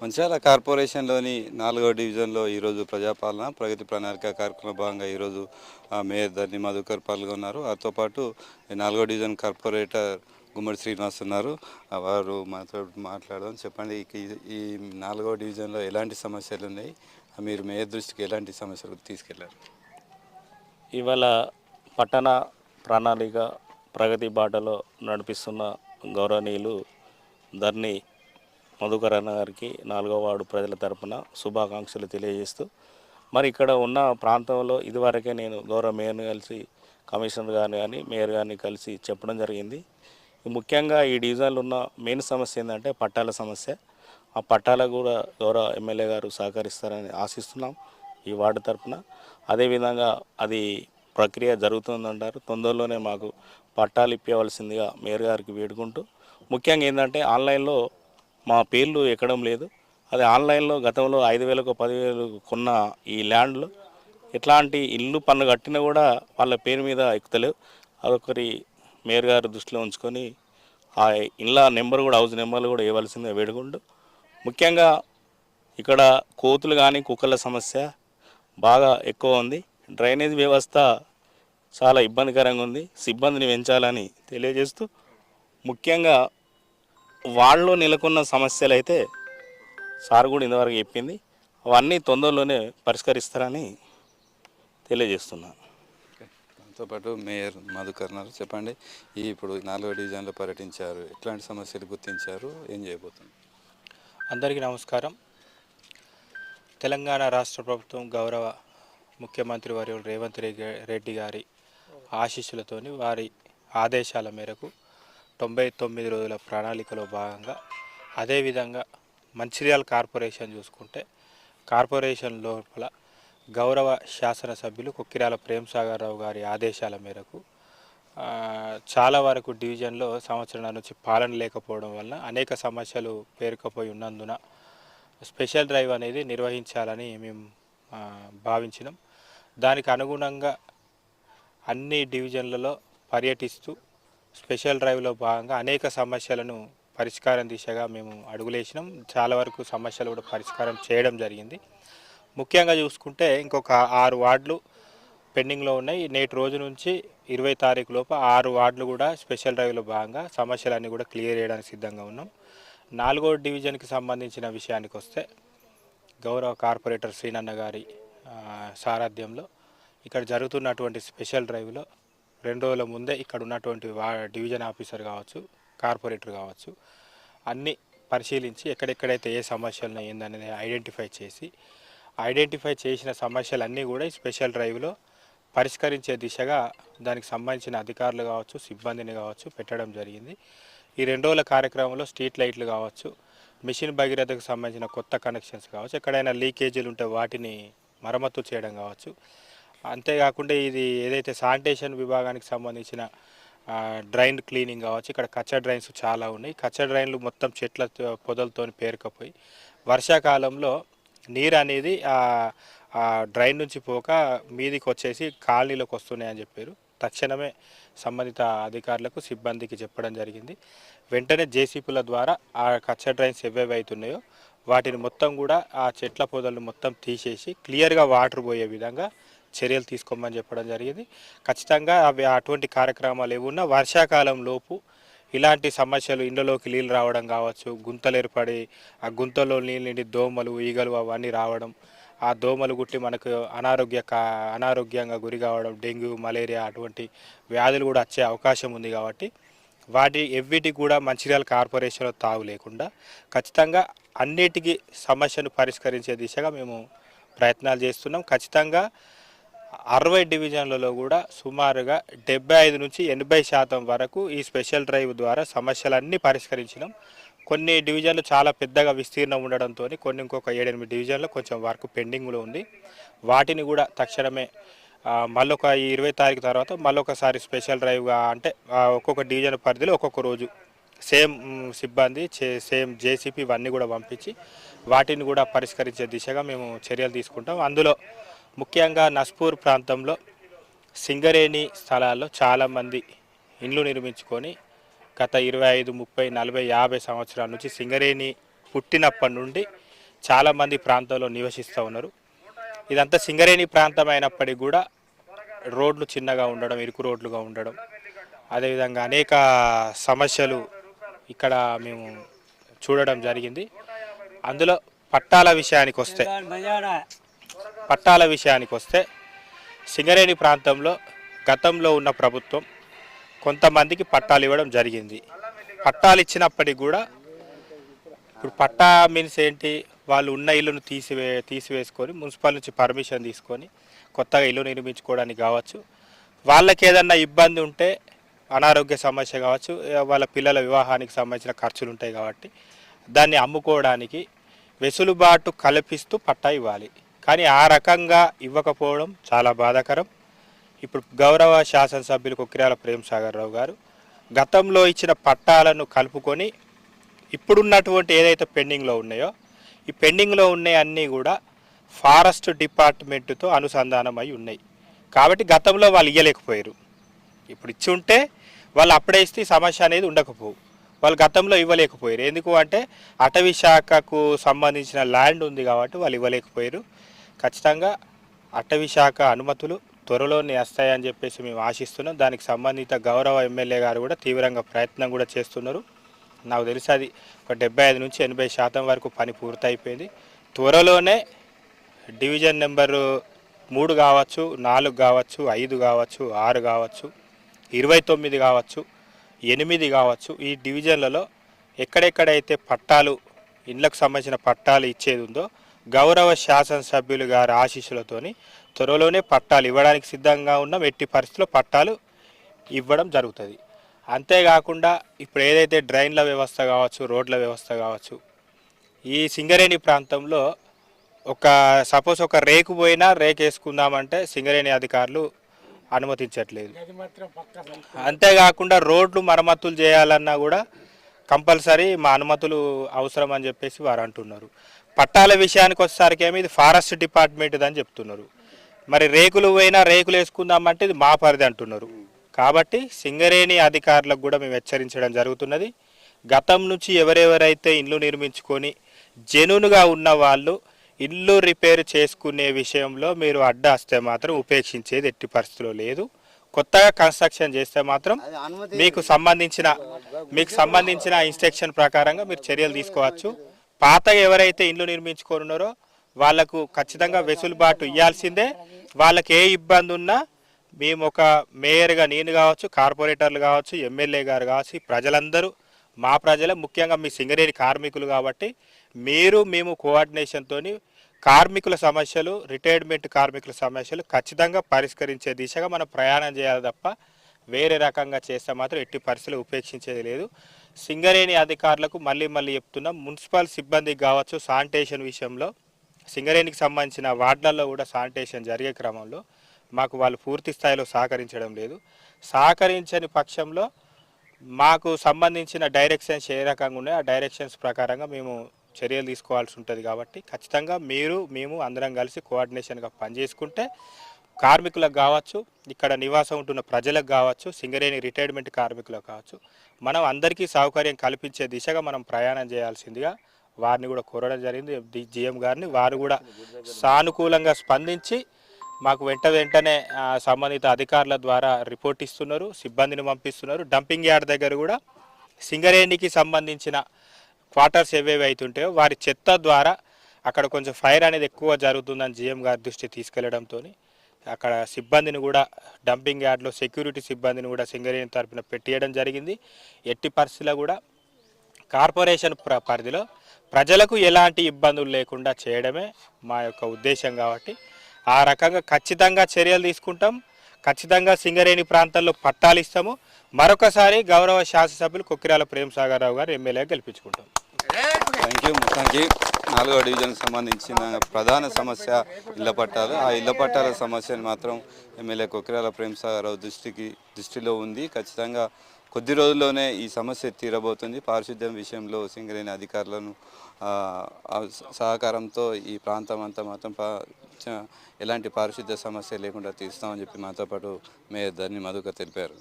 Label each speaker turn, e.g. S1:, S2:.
S1: మంచిర్యాల కార్పొరేషన్లోని 4వ డివిజన్లో ఈరోజు ప్రజాపాలన ప్రగతి ప్రణాళిక కార్యక్రమంలో భాగంగా ఈరోజు మేయర్ ధర్ని మధుకర్ పాల్గొన్నారు. వారితో పాటు 4వ డివిజన్ కార్పొరేటర్ గుమ్మడి శ్రీనివాస్ ఉన్నారు. వారు మనతో మాట్లాడదాం. చెప్పండి, ఈ 4వ డివిజన్లో ఎలాంటి సమస్యలు ఉన్నాయి, మీరు మేయర్ దృష్టికి ఎలాంటి సమస్యలు తీసుకెళ్లారు?
S2: ఇవాళ పట్టణ ప్రణాళిక ప్రగతి బాటలో నడిపిస్తున్న గౌరవనీయులు ధర్ని మధుకర్ అన్న గారికి 4వ వార్డు ప్రజల తరపున శుభాకాంక్షలు తెలియజేస్తూ, మరి ఇక్కడ ఉన్న ప్రాంతంలో ఇదివరకే నేను గౌరవ మేయర్ని కలిసి కమిషనర్ గారిని కానీ మేయర్ గారిని కలిసి చెప్పడం జరిగింది. ముఖ్యంగా ఈ డివిజన్లో ఉన్న మెయిన్ సమస్య ఏంటంటే పట్టాల సమస్య. ఆ పట్టాలకు కూడా గౌరవ ఎమ్మెల్యే గారు సహకరిస్తారని ఆశిస్తున్నాం ఈ వార్డు తరపున. అదేవిధంగా అది ప్రక్రియ జరుగుతుందంటారు. తొందరలోనే మాకు పట్టాలు ఇప్పవలసిందిగా మేయర్ గారికి వేడుకుంటూ, ముఖ్యంగా ఏంటంటే ఆన్లైన్లో మా పేర్లు ఎక్కడం లేదు. అది ఆన్లైన్లో గతంలో 5,000కు 10,000 కొన్న ఈ ల్యాండ్లో ఎట్లాంటి ఇల్లు పన్ను కట్టినా కూడా వాళ్ళ పేరు మీద ఎక్కుతలేవు. అదొకరి మేయర్ గారు దృష్టిలో ఉంచుకొని ఆ ఇళ్ళ నెంబర్ కూడా హౌస్ నెంబర్లు కూడా ఇవ్వాల్సిందే వేడుకుంటూ, ముఖ్యంగా ఇక్కడ కోతులు కానీ కుక్కల సమస్య బాగా ఎక్కువ ఉంది. డ్రైనేజ్ వ్యవస్థ చాలా ఇబ్బందికరంగా ఉంది. సిబ్బందిని పెంచాలని తెలియజేస్తూ, ముఖ్యంగా వాళ్ళలో నెలకొన్న సమస్యలు అయితే సార్ కూడా ఇంతవరకు చెప్పింది, అవన్నీ తొందరలోనే పరిష్కరిస్తారని తెలియజేస్తున్నాను.
S1: దాంతోపాటు మేయర్ మధుకర్ ఉన్నారు. చెప్పండి, ఇప్పుడు 4వ డివిజన్లో పర్యటించారు, ఎట్లాంటి సమస్యలు గుర్తించారు, ఏం చేయబోతున్నారు?
S3: అందరికీ నమస్కారం. తెలంగాణ రాష్ట్ర ప్రభుత్వం గౌరవ ముఖ్యమంత్రి వర్యులు రేవంత్ రెడ్డి గారి ఆశీస్సులతోని వారి ఆదేశాల మేరకు 99 రోజుల ప్రణాళికలో భాగంగా, అదేవిధంగా మంచిర్యాల కార్పొరేషన్ చూసుకుంటే కార్పొరేషన్ లోపల గౌరవ శాసనసభ్యులు కొక్కిరాల ప్రేమ్సాగర్ రావు గారి ఆదేశాల మేరకు చాలా వరకు డివిజన్లో సంవత్సరాల నుంచి పాలన లేకపోవడం వలన అనేక సమస్యలు పేరుకుపోయి ఉన్నందున స్పెషల్ డ్రైవ్ అనేది నిర్వహించాలని మేము భావించినాం. దానికి అనుగుణంగా అన్ని డివిజన్లలో పర్యటిస్తూ స్పెషల్ డ్రైవ్లో భాగంగా అనేక సమస్యలను పరిష్కారం దిశగా మేము అడుగులేసినాం. చాలా వరకు సమస్యలు కూడా పరిష్కారం చేయడం జరిగింది. ముఖ్యంగా చూసుకుంటే ఇంకొక 6 వార్డులు పెండింగ్లో ఉన్నాయి. నేటి రోజు నుంచి 20 తారీఖు లోపు 6 వార్డులు కూడా స్పెషల్ డ్రైవ్లో భాగంగా సమస్యలన్నీ కూడా క్లియర్ చేయడానికి సిద్ధంగా ఉన్నాం. 4వ డివిజన్కి సంబంధించిన విషయానికి వస్తే గౌరవ కార్పొరేటర్ శ్రీనన్న గారి సారథ్యంలో ఇక్కడ జరుగుతున్నటువంటి స్పెషల్ డ్రైవ్లో 2 రోజుల ముందే ఇక్కడ ఉన్నటువంటి డివిజన్ ఆఫీసర్ కావచ్చు, కార్పొరేటర్ కావచ్చు, అన్నీ పరిశీలించి ఎక్కడెక్కడైతే ఏ సమస్యలు ఏందనేది ఐడెంటిఫై చేసిన సమస్యలన్నీ కూడా ఈ స్పెషల్ డ్రైవ్లో పరిష్కరించే దిశగా దానికి సంబంధించిన అధికారులు కావచ్చు, సిబ్బందిని కావచ్చు పెట్టడం జరిగింది. ఈ 2 రోజుల కార్యక్రమంలో స్ట్రీట్ లైట్లు కావచ్చు, మిషన్ భగీరథకు సంబంధించిన కొత్త కనెక్షన్స్ కావచ్చు, ఎక్కడైనా లీకేజీలు ఉంటే వాటిని మరమ్మతు చేయడం కావచ్చు, అంతేకాకుండా ఇది ఏదైతే శానిటేషన్ విభాగానికి సంబంధించిన డ్రైన్ క్లీనింగ్ కావచ్చు, ఇక్కడ కచ్చా డ్రైన్స్ చాలా ఉన్నాయి. కచ్చా డ్రైన్లు మొత్తం చెట్ల పొదలతో పేరుకుపోయి వర్షాకాలంలో నీరు అనేది డ్రైన్ నుంచి పోక మీదికి వచ్చేసి కాలనీలోకి వస్తున్నాయని చెప్పారు. తక్షణమే సంబంధిత అధికారులకు సిబ్బందికి చెప్పడం జరిగింది. వెంటనే జేసీపీల ద్వారా ఆ కచ్చా డ్రైన్స్ ఏవేవి అవుతున్నాయో వాటిని మొత్తం కూడా ఆ చెట్ల పొదలను మొత్తం తీసేసి క్లియర్గా వాటర్ పోయే విధంగా చర్యలు తీసుకోమని చెప్పడం జరిగింది. ఖచ్చితంగా అటువంటి కార్యక్రమాలు ఏమున్నా వర్షాకాలం లోపు ఇలాంటి సమస్యలు, ఇండ్లలోకి నీళ్ళు రావడం కావచ్చు, గుంతలు ఏర్పడి ఆ గుంతలో నీళ్ళు నిండి దోమలు, ఈగలు అవన్నీ రావడం, ఆ దోమలు గుట్టి మనకు అనారోగ్యంగా గురి కావడం, డెంగ్యూ, మలేరియా అటువంటి వ్యాధులు కూడా వచ్చే అవకాశం ఉంది. కాబట్టి ఎవ్విటికి కూడా మంచిర్యాల కార్పొరేషన్లో తావు లేకుండా ఖచ్చితంగా అన్నిటికీ సమస్యను పరిష్కరించే దిశగా మేము ప్రయత్నాలు చేస్తున్నాం. ఖచ్చితంగా 60 డివిజన్లలో కూడా సుమారుగా 75 నుంచి 80% వరకు ఈ స్పెషల్ డ్రైవ్ ద్వారా సమస్యలన్నీ పరిష్కరించినాం. కొన్ని డివిజన్లు చాలా పెద్దగా విస్తీర్ణం ఉండడంతో ఇంకొక 7-8 డివిజన్లో కొంచెం వర్క్ పెండింగ్లో ఉంది. వాటిని కూడా తక్షణమే మళ్ళొక 20 తారీఖు తర్వాత మళ్ళొకసారి స్పెషల్ డ్రైవ్గా, అంటే ఒక్కొక్క డివిజన్ పరిధిలో ఒక్కొక్క రోజు సేమ్ సిబ్బంది, సేమ్ జేసీపీ ఇవన్నీ కూడా పంపించి వాటిని కూడా పరిష్కరించే దిశగా మేము చర్యలు తీసుకుంటాం. అందులో ముఖ్యంగా నస్పూర్ ప్రాంతంలో సింగరేణి స్థలాల్లో చాలామంది ఇండ్లు నిర్మించుకొని గత 25, 30, 40, 50 సంవత్సరాల నుంచి సింగరేణి పుట్టినప్పటి నుండి చాలామంది ప్రాంతంలో నివసిస్తూ ఉన్నారు. ఇదంతా సింగరేణి ప్రాంతం అయినప్పటికీ కూడా రోడ్లు చిన్నగా ఉండడం, ఇరుకు రోడ్లుగా ఉండడం, అదేవిధంగా అనేక సమస్యలు ఇక్కడ మేము చూడడం జరిగింది. అందులో పట్టాల విషయానికి వస్తే సింగరేణి ప్రాంతంలో గతంలో ఉన్న ప్రభుత్వం కొంతమందికి పట్టాలు ఇవ్వడం జరిగింది. పట్టాలు ఇచ్చినప్పటికీ కూడా ఇప్పుడు పట్టా మీన్స్ ఏంటి, వాళ్ళు ఉన్న ఇల్లును తీసివేసుకొని మున్సిపల్ నుంచి పర్మిషన్ తీసుకొని కొత్తగా ఇల్లు నిర్మించుకోవడానికి కావచ్చు, వాళ్ళకి ఏదన్నా ఇబ్బంది ఉంటే అనారోగ్య సమస్య కావచ్చు, వాళ్ళ పిల్లల వివాహానికి సంబంధించిన ఖర్చులు ఉంటాయి కాబట్టి దాన్ని అమ్ముకోవడానికి వెసులుబాటు కల్పిస్తూ పట్టా ఇవ్వాలి. కానీ ఆ రకంగా ఇవ్వకపోవడం చాలా బాధాకరం. ఇప్పుడు గౌరవ శాసనసభ్యులు కొక్కిరాల ప్రేమ్సాగర్ రావు గారు గతంలో ఇచ్చిన పట్టాలను కలుపుకొని ఇప్పుడున్నటువంటి ఏదైతే పెండింగ్లో ఉన్నాయో ఈ పెండింగ్లో ఉన్నాయి అన్నీ కూడా ఫారెస్ట్ డిపార్ట్మెంట్తో అనుసంధానం అయి ఉన్నాయి. కాబట్టి గతంలో వాళ్ళు ఇవ్వలేకపోయారు. ఇప్పుడు ఇచ్చి ఉంటే వాళ్ళు అప్పుడే ఇస్తే సమస్య అనేది ఉండకపోవు. వాళ్ళు గతంలో ఇవ్వలేకపోయారు. ఎందుకు అంటే అటవీ శాఖకు సంబంధించిన ల్యాండ్ ఉంది కాబట్టి వాళ్ళు ఇవ్వలేకపోయారు. ఖచ్చితంగా అటవీ శాఖ అనుమతులు త్వరలోనే వస్తాయని చెప్పేసి మేము ఆశిస్తున్నాం. దానికి సంబంధిత గౌరవ ఎమ్మెల్యే గారు కూడా తీవ్రంగా ప్రయత్నం కూడా చేస్తున్నారు. నాకు తెలిసి అది ఒక 75 నుంచి 80% వరకు పని పూర్తయిపోయింది. త్వరలోనే డివిజన్ నెంబరు 3 కావచ్చు, 4 కావచ్చు, 5 కావచ్చు, 6 కావచ్చు, 29 కావచ్చు, 8 కావచ్చు, ఈ డివిజన్లలో ఎక్కడెక్కడైతే పట్టాలు ఇండ్లకు సంబంధించిన పట్టాలు ఇచ్చేది ఉందో గౌరవ శాసనసభ్యులు గారి ఆశీస్సులతోని త్వరలోనే పట్టాలు ఇవ్వడానికి సిద్ధంగా ఉన్నాం. ఎట్టి పరిస్థితుల్లో పట్టాలు ఇవ్వడం జరుగుతుంది. అంతేకాకుండా ఇప్పుడు ఏదైతే డ్రైన్ల వ్యవస్థ కావచ్చు, రోడ్ల వ్యవస్థ కావచ్చు, ఈ సింగరేణి ప్రాంతంలో సపోజ్ ఒక రేకు పోయినా రేకు వేసుకుందామంటే సింగరేణి అధికారులు అనుమతించట్లేదు. అంతేకాకుండా రోడ్లు మరమ్మతులు చేయాలన్నా కూడా కంపల్సరీ మా అనుమతులు అవసరం అని చెప్పేసి వారు అంటున్నారు. పట్టాల విషయానికి వచ్చేసరికి ఏమి ఇది ఫారెస్ట్ డిపార్ట్మెంట్ అని చెప్తున్నారు. మరి రేకులు పోయినా రేకులు వేసుకుందామంటే ఇది మా పరిధి అంటున్నారు. కాబట్టి సింగరేణి అధికారులకు కూడా మేము హెచ్చరించడం జరుగుతున్నది. గతం నుంచి ఎవరెవరైతే ఇల్లు నిర్మించుకొని జెన్యూన్గా ఉన్న వాళ్ళు ఇల్లు రిపేర్ చేసుకునే విషయంలో మీరు అడ్డాస్తే మాత్రం ఉపేక్షించేది ఎట్టి పరిస్థితిలో లేదు. కొత్తగా కన్స్ట్రక్షన్ చేస్తే మాత్రం మీకు సంబంధించిన ఇన్స్ట్రక్షన్ ప్రకారంగా మీరు చర్యలు తీసుకోవచ్చు. పాతగా ఎవరైతే ఇల్లు నిర్మించుకొని ఉన్నారో వాళ్లకు ఖచ్చితంగా వెసులుబాటు ఇవ్వాల్సిందే. వాళ్ళకి ఏ ఇబ్బంది ఉన్నా మేము ఒక మేయర్గా నేను కావచ్చు, కార్పొరేటర్లు కావచ్చు, ఎమ్మెల్యే గారు కావచ్చు, ప్రజలందరూ మా ప్రజలే, ముఖ్యంగా మీ సింగరేణి కార్మికులు కాబట్టి మేము కోఆర్డినేషన్తో కార్మికుల సమస్యలు, రిటైర్మెంట్ కార్మికుల సమస్యలు ఖచ్చితంగా పరిష్కరించే దిశగా మనం ప్రయాణం చేయాలి తప్ప వేరే రకంగా చేస్తే మాత్రం ఎట్టి పరిస్థితులు ఉపేక్షించేది లేదు. సింగరేణి అధికారులకు మళ్ళీ చెప్తున్నాం, మున్సిపల్ సిబ్బందికి కావచ్చు, శానిటేషన్ విషయంలో సింగరేణికి సంబంధించిన వార్డులలో కూడా శానిటేషన్ జరిగే క్రమంలో మాకు వాళ్ళు పూర్తి స్థాయిలో సహకరించడం లేదు. సహకరించని పక్షంలో మాకు సంబంధించిన డైరెక్షన్స్ ఏ రకంగా ఉన్నాయో ఆ డైరెక్షన్స్ ప్రకారంగా మేము చర్యలు తీసుకోవాల్సి ఉంటుంది. కాబట్టి ఖచ్చితంగా మేము అందరం కలిసి కోఆర్డినేషన్గా పనిచేసుకుంటే కార్మికులకు కావచ్చు, ఇక్కడ నివాసం ఉంటున్న ప్రజలకు కావచ్చు, సింగరేణి రిటైర్మెంట్ కార్మికులకు కావచ్చు, మనం అందరికీ సౌకర్యం కల్పించే దిశగా మనం ప్రయాణం చేయాల్సిందిగా వారిని కూడా కోరడం జరిగింది. జిఎం గారిని వారు కూడా సానుకూలంగా స్పందించి మాకు వెంటనే సంబంధిత అధికారుల ద్వారా రిపోర్ట్ ఇస్తున్నారు, సిబ్బందిని పంపిస్తున్నారు. డంపింగ్ యార్డ్ దగ్గర కూడా సింగరేణికి సంబంధించిన క్వార్టర్స్ ఏవేవి అవుతుంటాయో వారి చెత్త ద్వారా అక్కడ కొంచెం ఫైర్ అనేది ఎక్కువ జరుగుతుందని జిఎం గారి దృష్టి తీసుకెళ్లడంతో అక్కడ సిబ్బందిని కూడా డంపింగ్ యార్డ్లో సెక్యూరిటీ సిబ్బందిని కూడా సింగరేణి తరఫున పెట్టేయడం జరిగింది. ఎట్టి పరిస్థితుల్లో కూడా కార్పొరేషన్ పరిధిలో ప్రజలకు ఎలాంటి ఇబ్బందులు లేకుండా చేయడమే మా యొక్క ఉద్దేశం. కాబట్టి ఆ రకంగా ఖచ్చితంగా చర్యలు తీసుకుంటాం. ఖచ్చితంగా సింగరేణి ప్రాంతాల్లో పట్టాలు ఇస్తాము. మరొకసారి గౌరవ శాసనసభ్యులు కొక్కిరాల ప్రేమ్సాగర్ రావు గారు ఎమ్మెల్యేగా గెలిపించుకుంటాం.
S1: Thank you. మొత్తానికి 4వ డివిజన్కి సంబంధించిన ప్రధాన సమస్య ఇళ్ల పట్టాలు. ఆ ఇళ్ల పట్టాల సమస్యను మాత్రం ఎమ్మెల్యే కొక్కిరాల ప్రేమ్సాగర్ రావు దృష్టిలో ఉంది. ఖచ్చితంగా కొద్ది రోజుల్లోనే ఈ సమస్య తీరబోతుంది. పారిశుద్ధ్యం విషయంలో సింగరేణి అధికారులను సహకారంతో ఈ ప్రాంతం అంతా మాత్రం ఎలాంటి పారిశుద్ధ్య సమస్య లేకుండా తీస్తామని చెప్పి మాతో పాటు మేయర్ ధర్ని మధుకర్ తెలిపారు.